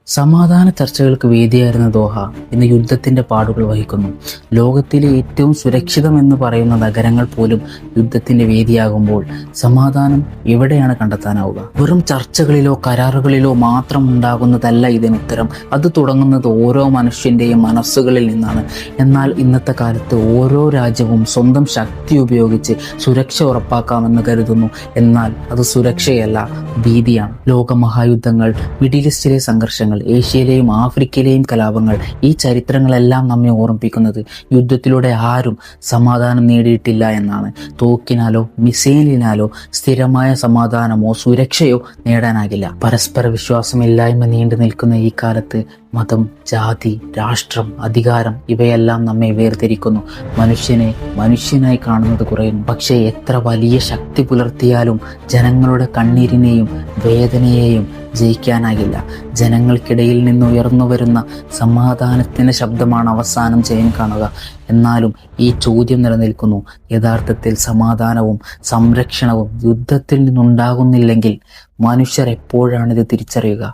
സമാധാന ചർച്ചകൾക്ക് വേദിയായിരുന്ന ദോഹ ഇന്ന് യുദ്ധത്തിന്റെ പാടുകൾ വഹിക്കുന്നു. ലോകത്തിലെ ഏറ്റവും സുരക്ഷിതമെന്ന് പറയുന്ന നഗരങ്ങൾ പോലും യുദ്ധത്തിന്റെ വേദിയാകുമ്പോൾ സമാധാനം എവിടെയാണ് കണ്ടെത്താനാവുക? വെറും ചർച്ചകളിലോ കരാറുകളിലോ മാത്രം ഉണ്ടാകുന്നതല്ല ഇതിന് ഉത്തരം. അത് തുടങ്ങുന്നത് ഓരോ മനുഷ്യന്റെയും മനസ്സുകളിൽ നിന്നാണ്. എന്നാൽ ഇന്നത്തെ കാലത്ത് ഓരോ രാജ്യവും സ്വന്തം ശക്തി ഉപയോഗിച്ച് സുരക്ഷ ഉറപ്പാക്കാമെന്ന് കരുതുന്നു. എന്നാൽ അത് സുരക്ഷയല്ല, ഭീതിയാണ്. ലോകമഹായുദ്ധങ്ങൾ, മിഡിൽ ഈസ്റ്റിലെ സംഘർഷങ്ങൾ, ഏഷ്യയിലെയും ആഫ്രിക്കയിലെയും കലാപങ്ങൾ, ഈ ചരിത്രങ്ങളെല്ലാം നമ്മെ ഓർമ്മിപ്പിക്കുന്നത് യുദ്ധത്തിലൂടെ ആരും സമാധാനം നേടിയിട്ടില്ല എന്നാണ്. തോക്കിനാലോ മിസൈലിനാലോ സ്ഥിരമായ സമാധാനമോ സുരക്ഷയോ നേടാനാകില്ല. പരസ്പര വിശ്വാസമില്ലായ്മ നീണ്ടു നിൽക്കുന്ന ഈ കാലത്ത് മതം, ജാതി, രാഷ്ട്രം, അധികാരം ഇവയെല്ലാം നമ്മെ വേർതിരിക്കുന്നു. മനുഷ്യനെ മനുഷ്യനായി കാണുന്നത് കുറയുന്നു. പക്ഷേ എത്ര വലിയ ശക്തി പുലർത്തിയാലും ജനങ്ങളുടെ കണ്ണീരിനെയും വേദനയെയും ജയിക്കാനാകില്ല. ജനങ്ങൾക്കിടയിൽ നിന്ന് ഉയർന്നു വരുന്ന സമാധാനത്തിൻ്റെ ശബ്ദമാണ് അവസാനം ജയം കാണുക. എന്നാലും ഈ ചോദ്യം നിലനിൽക്കുന്നു: യഥാർത്ഥത്തിൽ സമാധാനവും സംരക്ഷണവും യുദ്ധത്തിൽ നിന്നുണ്ടാകുന്നില്ലെങ്കിൽ മനുഷ്യർ എപ്പോഴാണിത് തിരിച്ചറിയുക?